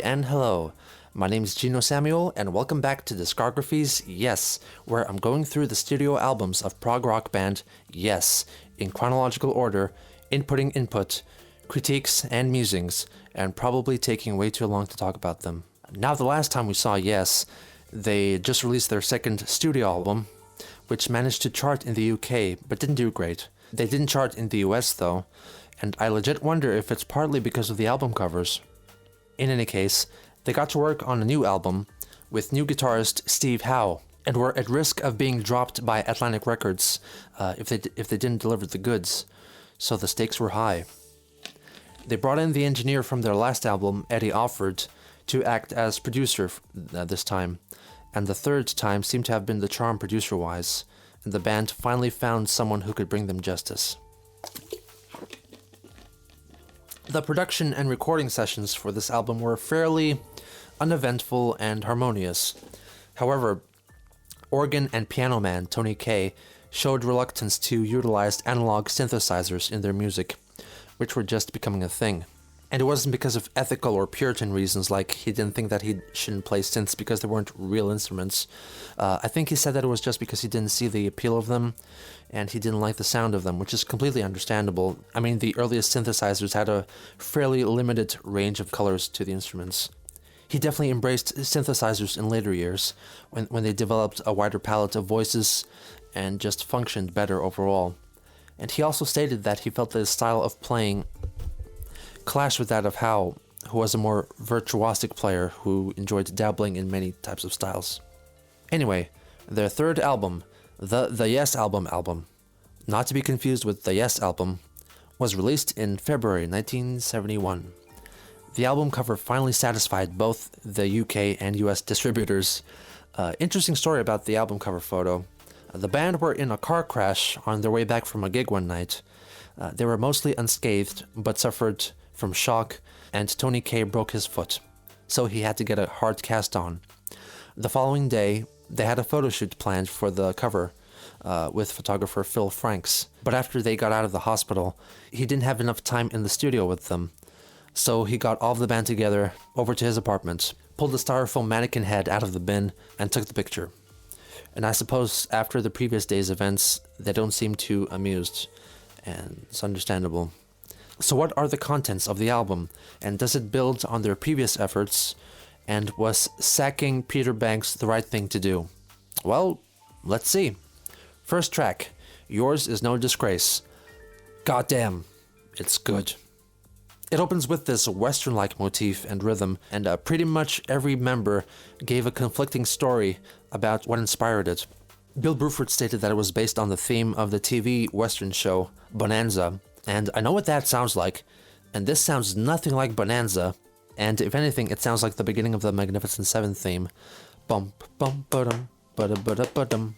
and hello. My name is Geno Samuel, and welcome back to Discographies, yes, where I'm going through the studio albums of prog rock band Yes, in chronological order, inputting input, critiques and musings, and probably taking way too long to talk about them. Now, the last time we saw Yes, they just released their second studio album, which managed to chart in the UK, but didn't do great. They didn't chart in the US though, and I legit wonder if it's partly because of the album covers. In any case, they got to work on a new album with new guitarist Steve Howe, and were at risk of being dropped by Atlantic Records if they didn't deliver the goods, so the stakes were high. They brought in the engineer from their last album, Eddie Offord, to act as producer this time, and the third time seemed to have been the charm producer-wise, and the band finally found someone who could bring them justice. The production and recording sessions for this album were fairly uneventful and harmonious. However, organ and piano man Tony Kaye showed reluctance to utilize analog synthesizers in their music, which were just becoming a thing. And it wasn't because of ethical or Puritan reasons, like he didn't think that he shouldn't play synths because they weren't real instruments. I think he said that it was just because he didn't see the appeal of them, and he didn't like the sound of them, which is completely understandable. I mean, the earliest synthesizers had a fairly limited range of colors to the instruments. He definitely embraced synthesizers in later years, when they developed a wider palette of voices and just functioned better overall. And he also stated that he felt that his style of playing clashed with that of Howe, who was a more virtuosic player who enjoyed dabbling in many types of styles. Anyway, their third album, the Yes album, not to be confused with the Yes album, was released in February 1971. The album cover finally satisfied both the UK and US distributors. Interesting story about the album cover photo. The band were in a car crash on their way back from a gig one night. They were mostly unscathed, but suffered from shock, and Tony Kaye broke his foot, so he had to get a hard cast on. The following day, they had a photo shoot planned for the cover with photographer Phil Franks, but after they got out of the hospital, he didn't have enough time in the studio with them, so he got all of the band together over to his apartment, pulled the styrofoam mannequin head out of the bin, and took the picture. And I suppose after the previous day's events, they don't seem too amused, and it's understandable. So what are the contents of the album, and does it build on their previous efforts, and was sacking Peter Banks the right thing to do? Well, let's see. First track, Yours Is No Disgrace. Goddamn, it's good. It opens with this Western-like motif and rhythm, and pretty much every member gave a conflicting story about what inspired it. Bill Bruford stated that it was based on the theme of the TV Western show, Bonanza, and I know what that sounds like, and this sounds nothing like Bonanza, and if anything, it sounds like the beginning of the Magnificent Seven theme. Bum bum ba-dum, ba-da-ba-da-ba-dum.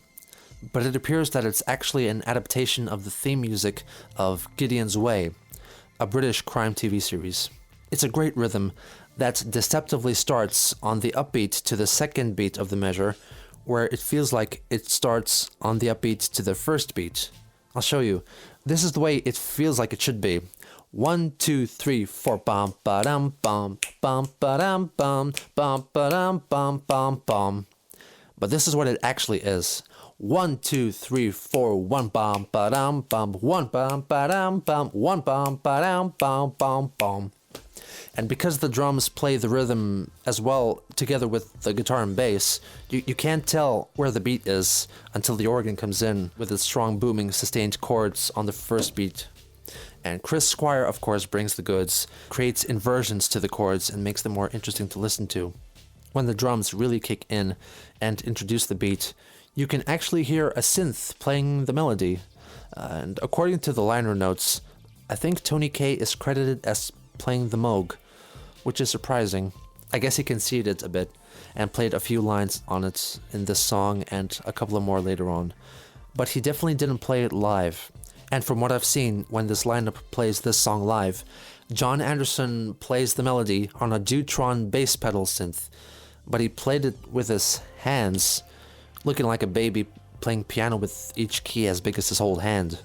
But it appears that it's actually an adaptation of the theme music of Gideon's Way, a British crime TV series. It's a great rhythm that deceptively starts on the upbeat to the second beat of the measure, where it feels like it starts on the upbeat to the first beat. I'll show you. This is the way it feels like it should be. 1, 2, 3, 4, bum ba dum bum bum ba dum bum bum ba dum bum bum bum. But this is what it actually is. 1, 2, 3, 4, 1 bum ba dum bum 1 bum ba dum bum 1 bum ba dum bum bum bum. And because the drums play the rhythm as well together with the guitar and bass, you can't tell where the beat is until the organ comes in with its strong booming sustained chords on the first beat. And Chris Squire, of course, brings the goods, creates inversions to the chords and makes them more interesting to listen to. When the drums really kick in and introduce the beat, you can actually hear a synth playing the melody. And according to the liner notes, I think Tony Kaye is credited as playing the Moog, which is surprising. I guess he conceded a bit and played a few lines on it in this song and a couple of more later on. But he definitely didn't play it live. And from what I've seen, when this lineup plays this song live, John Anderson plays the melody on a Dutron bass pedal synth, but he played it with his hands, looking like a baby playing piano with each key as big as his whole hand.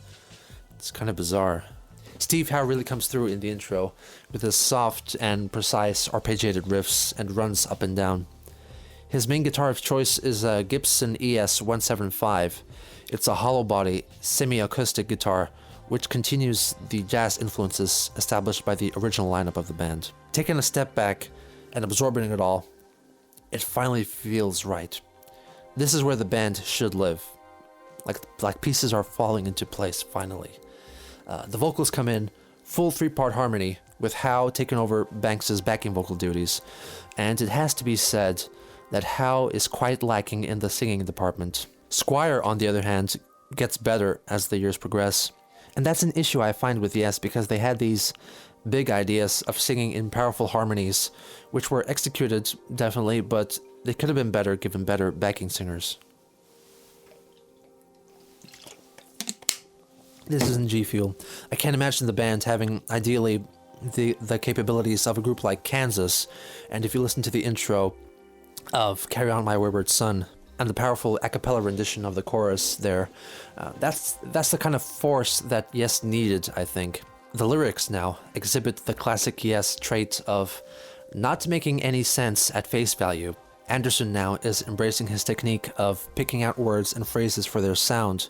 It's kind of bizarre. Steve Howe really comes through in the intro with his soft and precise arpeggiated riffs and runs up and down. His main guitar of choice is a Gibson ES-175. It's a hollow body, semi-acoustic guitar, which continues the jazz influences established by the original lineup of the band. Taking a step back and absorbing it all, it finally feels right. This is where the band should live. Like pieces are falling into place finally. The vocals come in, full 3-part harmony, with Howe taking over Banks's backing vocal duties, and it has to be said that Howe is quite lacking in the singing department. Squire, on the other hand, gets better as the years progress, and that's an issue I find with Yes, because they had these big ideas of singing in powerful harmonies, which were executed, definitely, but they could have been better given better backing singers. This is in G Fuel. I can't imagine the band having, ideally, the capabilities of a group like Kansas, and if you listen to the intro of Carry On My Wayward Son, and the powerful a cappella rendition of the chorus there, that's the kind of force that Yes needed, I think. The lyrics now exhibit the classic Yes trait of not making any sense at face value. Anderson now is embracing his technique of picking out words and phrases for their sound,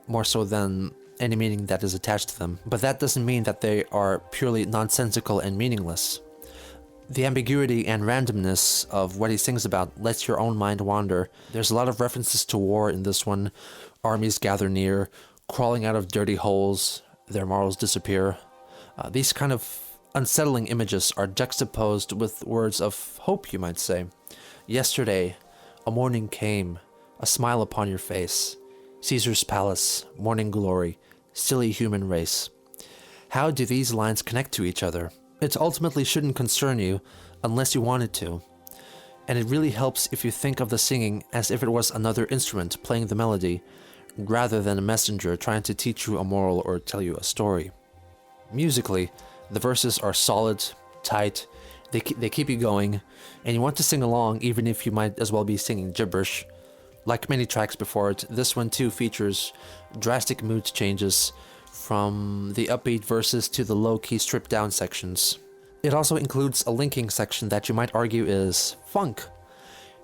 more so than any meaning that is attached to them. But that doesn't mean that they are purely nonsensical and meaningless. The ambiguity and randomness of what he sings about lets your own mind wander. There's a lot of references to war in this one. Armies gather near, crawling out of dirty holes, their morals disappear. These kind of unsettling images are juxtaposed with words of hope, you might say. Yesterday, a morning came, a smile upon your face. Caesar's palace, morning glory, silly human race. How do these lines connect to each other? It ultimately shouldn't concern you unless you want it to. And it really helps if you think of the singing as if it was another instrument playing the melody, rather than a messenger trying to teach you a moral or tell you a story. Musically, the verses are solid, tight, they keep you going, and you want to sing along even if you might as well be singing gibberish. Like many tracks before it, this one too features drastic mood changes from the upbeat verses to the low-key stripped-down sections. It also includes a linking section that you might argue is funk.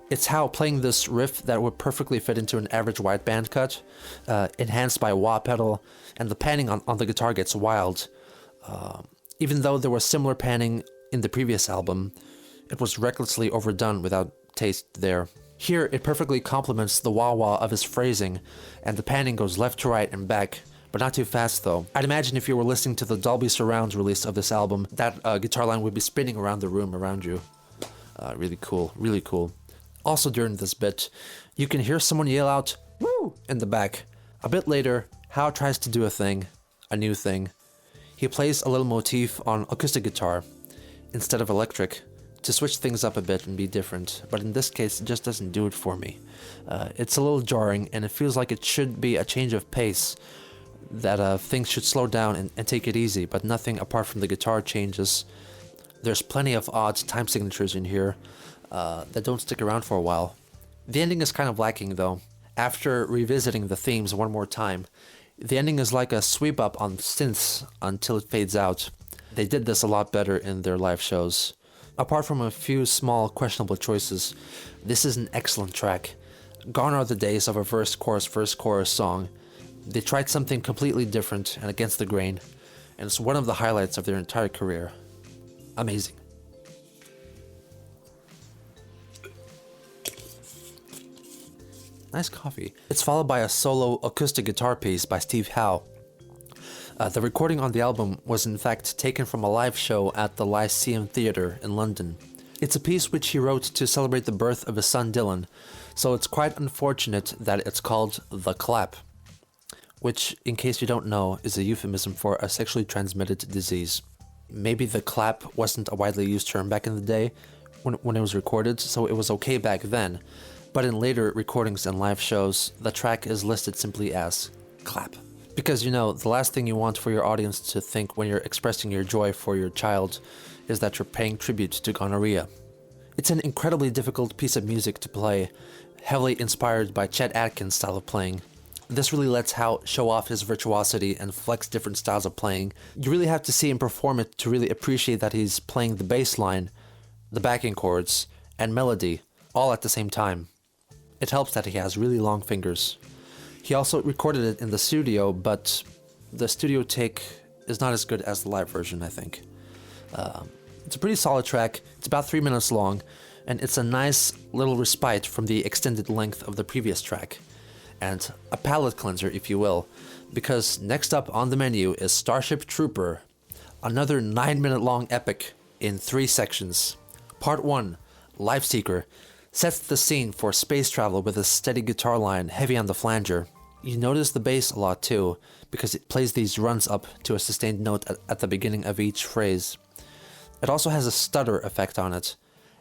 It's Howe playing this riff that would perfectly fit into an average white band cut, enhanced by a wah pedal, and the panning on the guitar gets wild. Even though there was similar panning in the previous album, it was recklessly overdone without taste there. Here, it perfectly complements the wah-wah of his phrasing, and the panning goes left to right and back, but not too fast though. I'd imagine if you were listening to the Dolby Surround release of this album, that guitar line would be spinning around the room around you. Really cool, really cool. Also during this bit, you can hear someone yell out, "Woo!" in the back. A bit later, Howe tries to do a new thing. He plays a little motif on acoustic guitar, instead of electric, to switch things up a bit and be different, but in this case it just doesn't do it for me. It's a little jarring, and it feels like it should be a change of pace, that things should slow down and take it easy, but nothing apart from the guitar changes. There's plenty of odd time signatures in here that don't stick around for a while. The ending is kind of lacking though. After revisiting the themes one more time, the ending is like a sweep up on synths until it fades out. They did this a lot better in their live shows. Apart from a few small questionable choices, this is an excellent track. Gone are the days of a verse-chorus song. They tried something completely different and against the grain, and it's one of the highlights of their entire career. Amazing. Nice coffee. It's followed by a solo acoustic guitar piece by Steve Howe. The recording on the album was in fact taken from a live show at the Lyceum Theatre in London. It's a piece which he wrote to celebrate the birth of his son Dylan, so it's quite unfortunate that it's called The Clap, which, in case you don't know, is a euphemism for a sexually transmitted disease. Maybe the clap wasn't a widely used term back in the day when it was recorded, so it was okay back then, but in later recordings and live shows, the track is listed simply as clap. Because, you know, the last thing you want for your audience to think when you're expressing your joy for your child is that you're paying tribute to gonorrhea. It's an incredibly difficult piece of music to play, heavily inspired by Chet Atkins' style of playing. This really lets Howe show off his virtuosity and flex different styles of playing. You really have to see him perform it to really appreciate that he's playing the bass line, the backing chords, and melody all at the same time. It helps that he has really long fingers. He also recorded it in the studio, but the studio take is not as good as the live version, I think. It's a pretty solid track. It's about 3 minutes long, and it's a nice little respite from the extended length of the previous track. And a palate cleanser, if you will, because next up on the menu is Starship Trooper, another 9-minute long epic in 3 sections. Part 1, Life Seeker, sets the scene for space travel with a steady guitar line heavy on the flanger. You notice the bass a lot too, because it plays these runs up to a sustained note at the beginning of each phrase. It also has a stutter effect on it,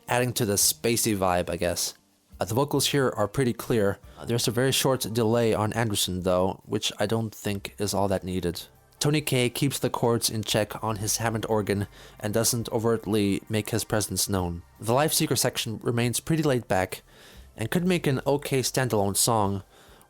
adding to the spacey vibe, I guess. The vocals here are pretty clear. There's a very short delay on Anderson though, which I don't think is all that needed. Tony Kaye keeps the chords in check on his Hammond organ and doesn't overtly make his presence known. The Life Seeker section remains pretty laid back and could make an okay standalone song,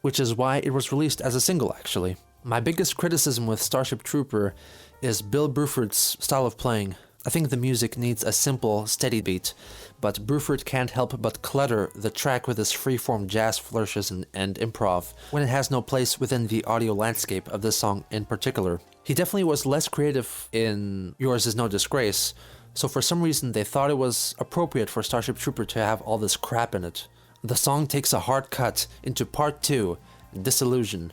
which is why it was released as a single actually. My biggest criticism with Starship Trooper is Bill Bruford's style of playing. I think the music needs a simple, steady beat, but Bruford can't help but clutter the track with his freeform jazz flourishes and improv, when it has no place within the audio landscape of this song in particular. He definitely was less creative in Yours Is No Disgrace, so for some reason they thought it was appropriate for Starship Trooper to have all this crap in it. The song takes a hard cut into Part 2, Disillusion,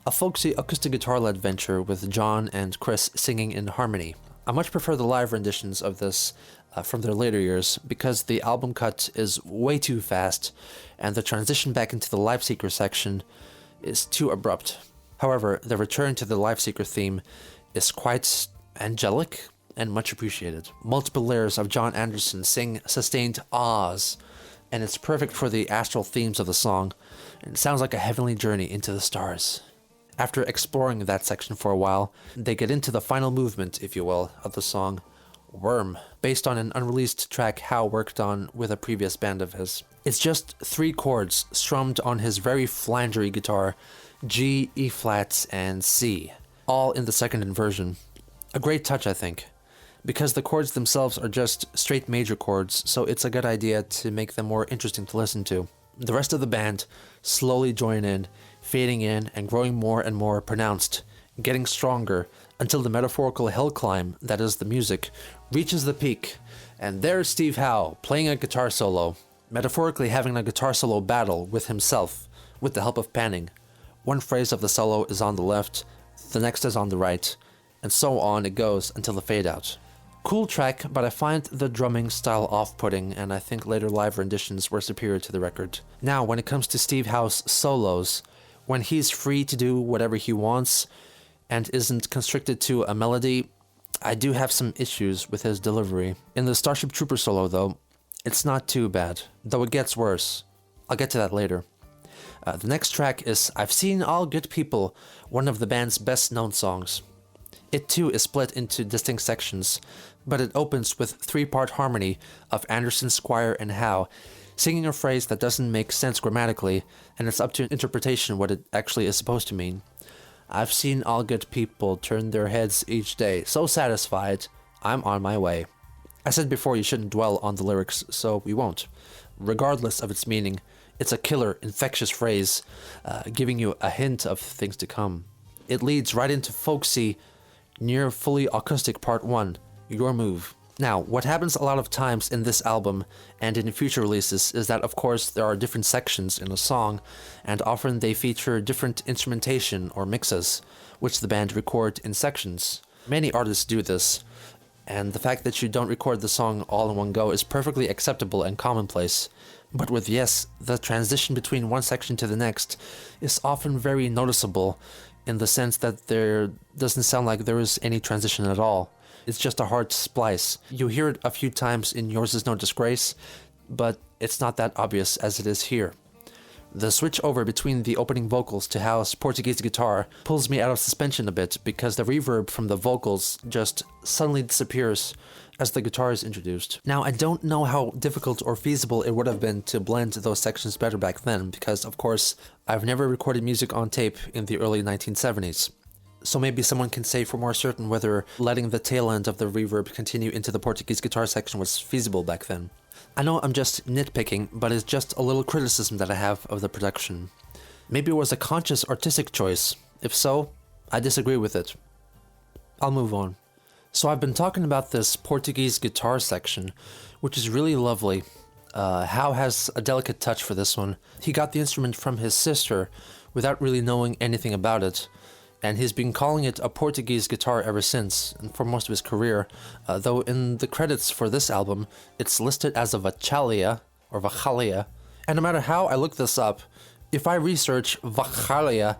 a folksy acoustic guitar-led venture with John and Chris singing in harmony. I much prefer the live renditions of this from their later years because the album cut is way too fast and the transition back into the Life Seeker section is too abrupt. However, the return to the Life Seeker theme is quite angelic and much appreciated. Multiple layers of John Anderson sing sustained ahs, and it's perfect for the astral themes of the song, and it sounds like a heavenly journey into the stars. After exploring that section for a while, they get into the final movement, if you will, of the song, Worm, based on an unreleased track Howe worked on with a previous band of his. It's just 3 chords strummed on his very flangery guitar, G, E flats, and C, all in the second inversion. A great touch, I think, because the chords themselves are just straight major chords, so it's a good idea to make them more interesting to listen to. The rest of the band slowly join in, fading in and growing more and more pronounced, getting stronger, until the metaphorical hill climb, that is the music, reaches the peak, and there's Steve Howe playing a guitar solo, metaphorically having a guitar solo battle with himself, with the help of panning. One phrase of the solo is on the left, the next is on the right, and so on it goes until the fade out. Cool track, but I find the drumming style off-putting, and I think later live renditions were superior to the record. Now, when it comes to Steve Howe's solos, when he's free to do whatever he wants and isn't constricted to a melody, I do have some issues with his delivery. In the Starship Trooper solo, though, it's not too bad, though it gets worse. I'll get to that later. The next track is I've Seen All Good People, one of the band's best-known songs. It too is split into distinct sections, but it opens with 3-part harmony of Anderson, Squire, and Howe, singing a phrase that doesn't make sense grammatically, and it's up to interpretation what it actually is supposed to mean. I've seen all good people turn their heads each day, so satisfied, I'm on my way. I said before you shouldn't dwell on the lyrics, so we won't. Regardless of its meaning, it's a killer, infectious phrase, giving you a hint of things to come. It leads right into folksy, near fully acoustic part 1, Your Move. Now, what happens a lot of times in this album and in future releases is that, of course, there are different sections in a song, and often they feature different instrumentation or mixes, which the band record in sections. Many artists do this, and the fact that you don't record the song all in one go is perfectly acceptable and commonplace. But with Yes, the transition between one section to the next is often very noticeable, in the sense that there doesn't sound like there is any transition at all. It's just a hard splice. You hear it a few times in Yours Is No Disgrace, but it's not that obvious as it is here. The switch over between the opening vocals to Howe's Portuguese guitar pulls me out of suspension a bit because the reverb from the vocals just suddenly disappears as the guitar is introduced. Now, I don't know how difficult or feasible it would have been to blend those sections better back then because, of course, I've never recorded music on tape in the early 1970s. So maybe someone can say for more certain whether letting the tail end of the reverb continue into the Portuguese guitar section was feasible back then. I know I'm just nitpicking, but it's just a little criticism that I have of the production. Maybe it was a conscious artistic choice. If so, I disagree with it. I'll move on. So I've been talking about this Portuguese guitar section, which is really lovely. Howe has a delicate touch for this one. He got the instrument from his sister without really knowing anything about it, and he's been calling it a Portuguese guitar ever since, and for most of his career, though in the credits for this album, it's listed as a Vachalia, or Vachalia, and no matter how I look this up, if I research Vachalia,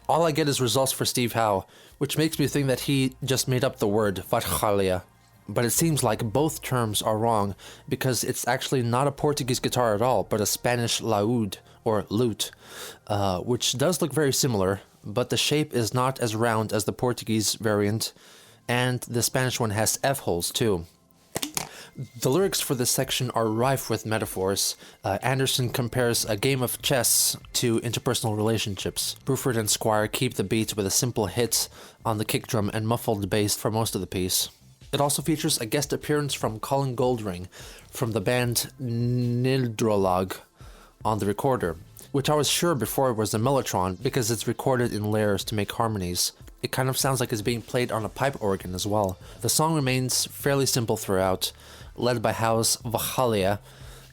all I get is results for Steve Howe, which makes me think that he just made up the word Vachalia. But it seems like both terms are wrong, because it's actually not a Portuguese guitar at all, but a Spanish laúd, or lute, which does look very similar, but the shape is not as round as the Portuguese variant, and the Spanish one has F-holes too. The lyrics for this section are rife with metaphors. Anderson compares a game of chess to interpersonal relationships. Bruford and Squire keep the beat with a simple hit on the kick drum and muffled bass for most of the piece. It also features a guest appearance from Colin Goldring from the band Nildrolog on the recorder, which I was sure before was a mellotron because it's recorded in layers to make harmonies. It kind of sounds like it's being played on a pipe organ as well. The song remains fairly simple throughout, led by Howe's Vachalia,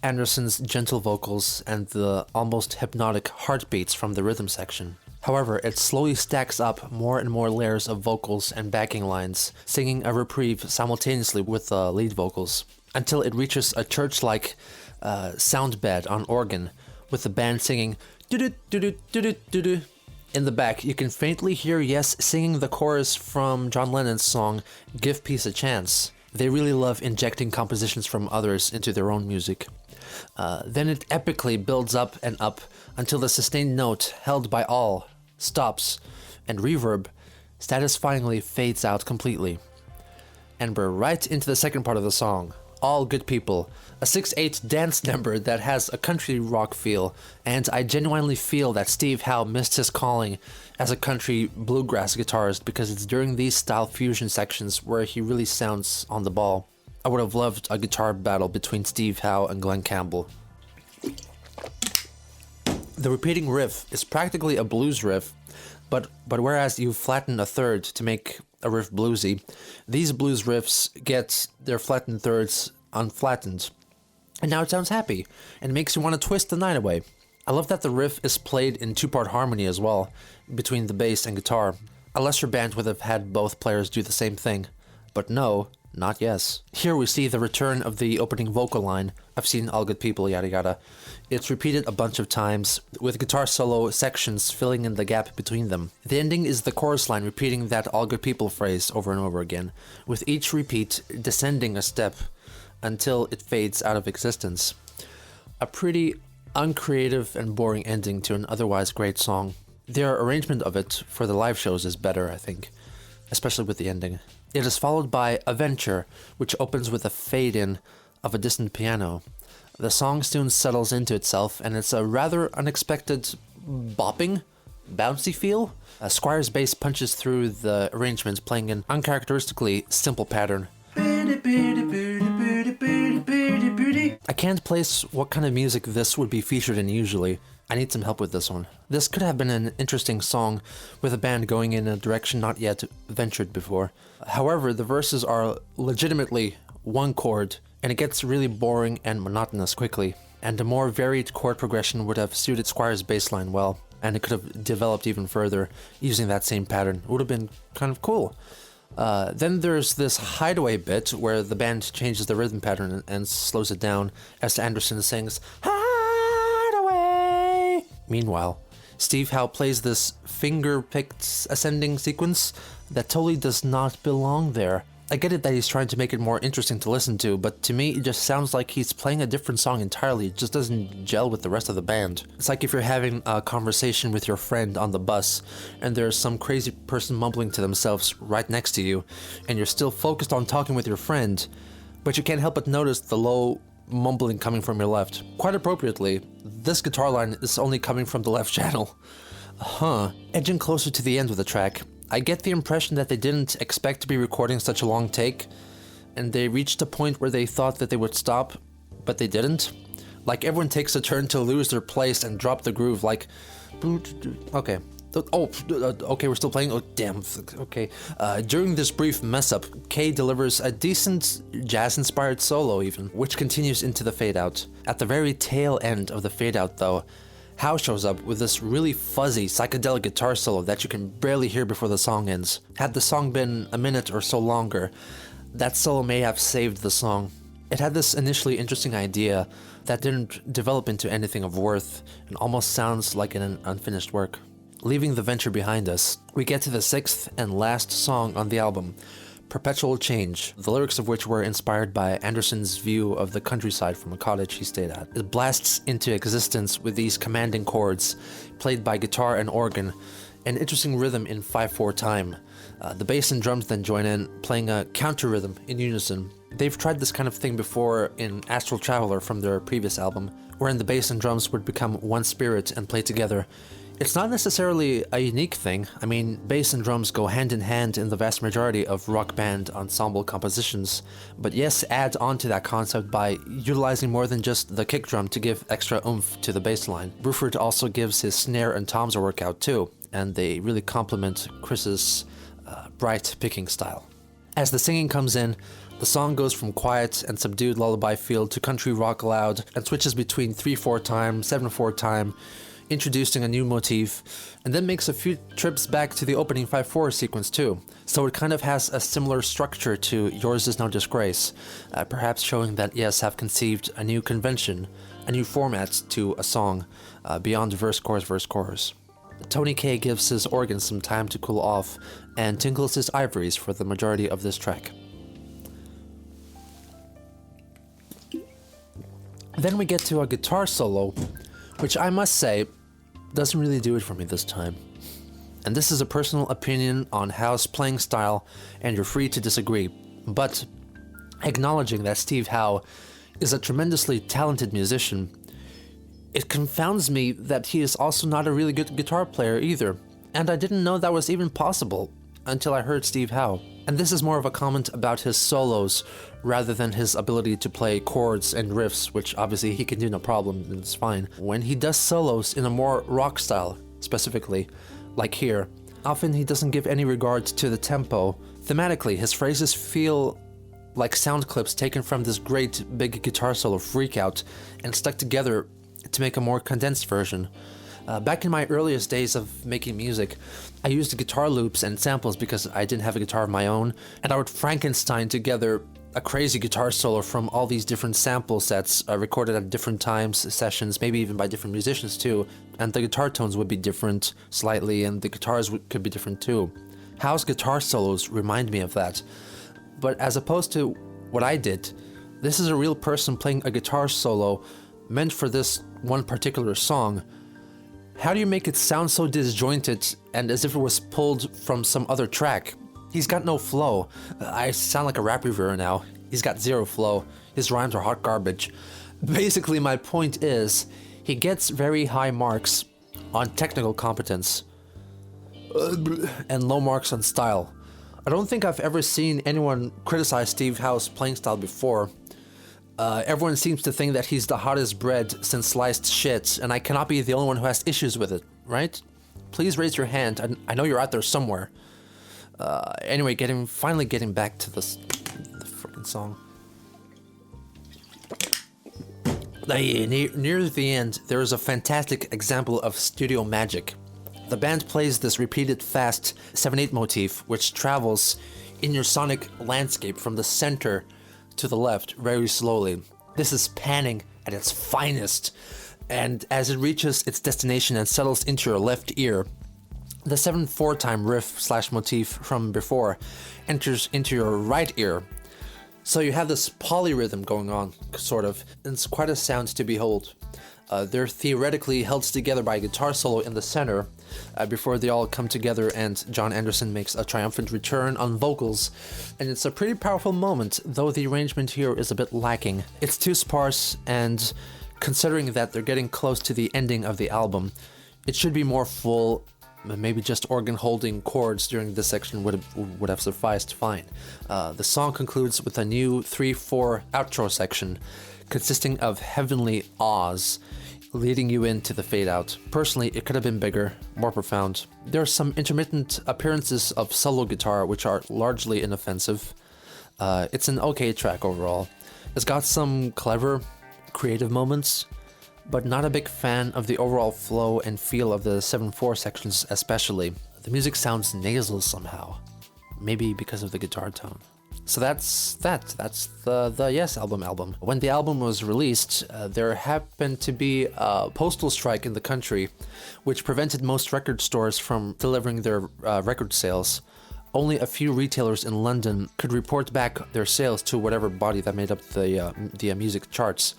Anderson's gentle vocals, and the almost hypnotic heartbeats from the rhythm section. However, it slowly stacks up more and more layers of vocals and backing lines, singing a reprieve simultaneously with the lead vocals, until it reaches a church-like sound bed on organ, with the band singing do-do-do-do-do-do-do. In the back, you can faintly hear Yes singing the chorus from John Lennon's song Give Peace a Chance. They really love injecting compositions from others into their own music. Then it epically builds up and up until the sustained note held by all stops, and reverb satisfyingly fades out completely. And we're right into the second part of the song, All Good People, a 6/8 dance number that has a country rock feel, and I genuinely feel that Steve Howe missed his calling as a country bluegrass guitarist because it's during these style fusion sections where he really sounds on the ball. I would have loved a guitar battle between Steve Howe and Glenn Campbell. The repeating riff is practically a blues riff, but whereas you flatten a third to make a riff bluesy, these blues riffs get their flattened thirds unflattened. And now it sounds happy, and makes you want to twist the night away. I love that the riff is played in two-part harmony as well, between the bass and guitar. A lesser band would have had both players do the same thing. But no, not yes. Here we see the return of the opening vocal line, I've seen All Good People, yada yada. It's repeated a bunch of times, with guitar solo sections filling in the gap between them. The ending is the chorus line repeating that All Good People phrase over and over again, with each repeat descending a step until it fades out of existence. A pretty uncreative and boring ending to an otherwise great song. Their arrangement of it for the live shows is better, I think, especially with the ending. It is followed by A Venture, which opens with a fade-in of a distant piano. The song soon settles into itself, and it's a rather unexpected bopping, bouncy feel. Squire's bass punches through the arrangement, playing an uncharacteristically simple pattern. I can't place what kind of music this would be featured in usually. I need some help with this one. This could have been an interesting song with a band going in a direction not yet ventured before. However, the verses are legitimately one chord, and it gets really boring and monotonous quickly. And a more varied chord progression would have suited Squire's bass line well, and it could have developed even further using that same pattern. It would have been kind of cool. Then there's this hideaway bit where the band changes the rhythm pattern and slows it down as Anderson sings Hideaway. Meanwhile, Steve Howe plays this finger-picked ascending sequence that totally does not belong there. I get it that he's trying to make it more interesting to listen to, but to me it just sounds like he's playing a different song entirely. It just doesn't gel with the rest of the band. It's like if you're having a conversation with your friend on the bus, and there's some crazy person mumbling to themselves right next to you, and you're still focused on talking with your friend, but you can't help but notice the low mumbling coming from your left. Quite appropriately, this guitar line is only coming from the left channel. Edging closer to the end of the track, I get the impression that they didn't expect to be recording such a long take, and they reached a point where they thought that they would stop, but they didn't. Like, everyone takes a turn to lose their place and drop the groove, like, okay. Okay, we're still playing? Oh, damn, okay. During this brief mess-up, Kay delivers a decent jazz-inspired solo even, which continues into the fade-out. At the very tail end of the fade-out, though, Howe shows up with this really fuzzy, psychedelic guitar solo that you can barely hear before the song ends. Had the song been a minute or so longer, that solo may have saved the song. It had this initially interesting idea that didn't develop into anything of worth, and almost sounds like an unfinished work. Leaving the venture behind us, we get to the sixth and last song on the album, Perpetual Change, the lyrics of which were inspired by Anderson's view of the countryside from a cottage he stayed at. It blasts into existence with these commanding chords, played by guitar and organ, an interesting rhythm in 5/4 time. The bass and drums then join in, playing a counter rhythm in unison. They've tried this kind of thing before in Astral Traveler from their previous album, wherein the bass and drums would become one spirit and play together. It's not necessarily a unique thing. I mean, bass and drums go hand in hand in the vast majority of rock band ensemble compositions, but yes, add on to that concept by utilizing more than just the kick drum to give extra oomph to the bass line. Bruford also gives his snare and toms a workout too, and they really complement Chris's bright picking style. As the singing comes in, the song goes from quiet and subdued lullaby feel to country rock loud, and switches between 3/4 time, 7/4 time, introducing a new motif, and then makes a few trips back to the opening 5/4 sequence too. So it kind of has a similar structure to Yours Is No Disgrace, perhaps showing that Yes have conceived a new convention, a new format to a song, beyond verse, chorus. Tony Kaye gives his organ some time to cool off, and tinkles his ivories for the majority of this track. Then we get to a guitar solo, which I must say, doesn't really do it for me this time. And this is a personal opinion on Howe's playing style, and you're free to disagree. But acknowledging that Steve Howe is a tremendously talented musician, it confounds me that he is also not a really good guitar player either. And I didn't know that was even possible until I heard Steve Howe. And this is more of a comment about his solos rather than his ability to play chords and riffs, which obviously he can do no problem, and it's fine. When he does solos in a more rock style, specifically, like here, often he doesn't give any regard to the tempo. Thematically, his phrases feel like sound clips taken from this great big guitar solo Freakout and stuck together to make a more condensed version. Back in my earliest days of making music, I used guitar loops and samples because I didn't have a guitar of my own, and I would Frankenstein together a crazy guitar solo from all these different sample sets recorded at different times, sessions, maybe even by different musicians too, and the guitar tones would be different slightly, and the guitars could be different too. Howe's guitar solos remind me of that, but as opposed to what I did, this is a real person playing a guitar solo meant for this one particular song. How do you make it sound so disjointed and as if it was pulled from some other track? He's got no flow. I sound like a rap reviewer now. He's got zero flow. His rhymes are hot garbage. Basically, my point is, he gets very high marks on technical competence and low marks on style. I don't think I've ever seen anyone criticize Steve Howe's playing style before. Everyone seems to think that he's the hottest bread since sliced shit, and I cannot be the only one who has issues with it, right? Please raise your hand. I know you're out there somewhere. Anyway, finally getting back to the freaking song. Near the end, there is a fantastic example of studio magic. The band plays this repeated fast 7/8 motif, which travels in your sonic landscape from the center to the left very slowly. This is panning at its finest, and as it reaches its destination and settles into your left ear, The 7/4 time riff slash motif from before enters into your right ear. So you have this polyrhythm going on, sort of, and it's quite a sound to behold. They're theoretically held together by a guitar solo in the center before they all come together and John Anderson makes a triumphant return on vocals. And it's a pretty powerful moment, though the arrangement here is a bit lacking. It's too sparse, and considering that they're getting close to the ending of the album, it should be more full. Maybe just organ holding chords during this section would have sufficed fine. The song concludes with a new 3/4 outro section consisting of heavenly ahs, leading you into the fade out. Personally, it could have been bigger, more profound. There are some intermittent appearances of solo guitar which are largely inoffensive. It's an okay track overall. It's got some clever, creative moments, but not a big fan of the overall flow and feel of the 7/4 sections especially. The music sounds nasal somehow, maybe because of the guitar tone. So that's the Yes album. When the album was released, there happened to be a postal strike in the country, which prevented most record stores from delivering their record sales. Only a few retailers in London could report back their sales to whatever body that made up the music charts.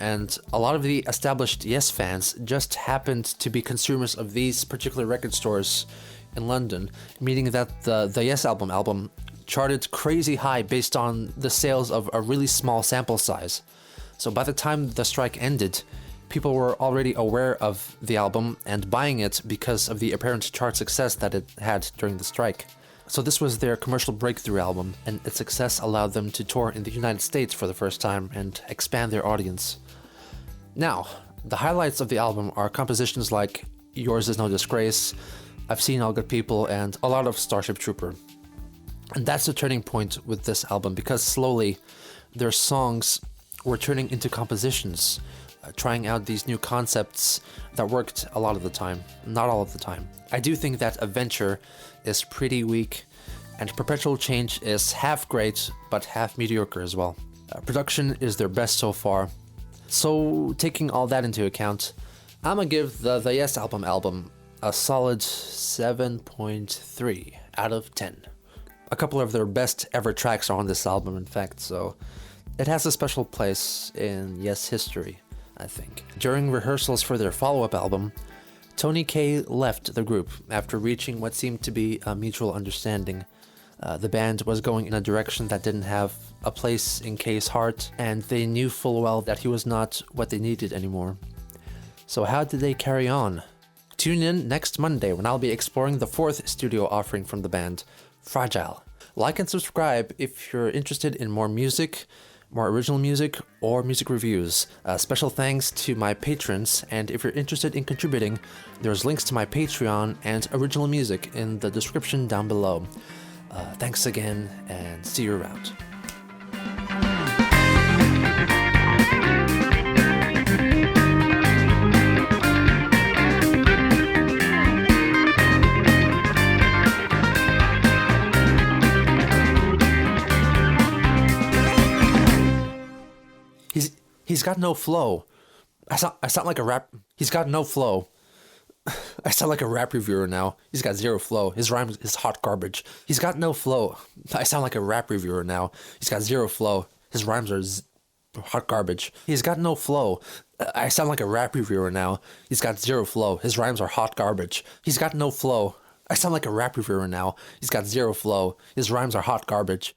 And a lot of the established Yes fans just happened to be consumers of these particular record stores in London, meaning that the Yes album charted crazy high based on the sales of a really small sample size. So by the time the strike ended, people were already aware of the album and buying it because of the apparent chart success that it had during the strike. So this was their commercial breakthrough album, and its success allowed them to tour in the United States for the first time and expand their audience. Now, the highlights of the album are compositions like Yours Is No Disgrace, I've Seen All Good People, and a lot of Starship Trooper. And that's the turning point with this album, because slowly their songs were turning into compositions, trying out these new concepts that worked a lot of the time, not all of the time. I do think that Adventure is pretty weak, and Perpetual Change is half great, but half mediocre as well. Production is their best so far. So taking all that into account, I'm gonna give the Yes album a solid 7.3 out of 10. A couple of their best ever tracks are on this album, in fact, so it has a special place in Yes history, I think. During rehearsals for their follow-up album, Tony Kaye left the group after reaching what seemed to be a mutual understanding. The band was going in a direction that didn't have a place in Kaye's heart, and they knew full well that he was not what they needed anymore. So how did they carry on? Tune in next Monday when I'll be exploring the 4th studio offering from the band, Fragile. Like and subscribe if you're interested in more music, more original music, or music reviews. Special thanks to my patrons, and if you're interested in contributing, there's links to my Patreon and original music in the description down below. Thanks again, and see you around. He's got no flow. I sound like a rap. He's got no flow. I sound like a rap reviewer now. He's got zero flow. His rhymes is hot garbage. He's got no flow. I sound like a rap reviewer now. He's got zero flow. His rhymes are hot garbage. He's got no flow. I sound like a rap reviewer now. He's got zero flow. His rhymes are hot garbage. He's got no flow. I sound like a rap reviewer now. He's got zero flow. His rhymes are hot garbage.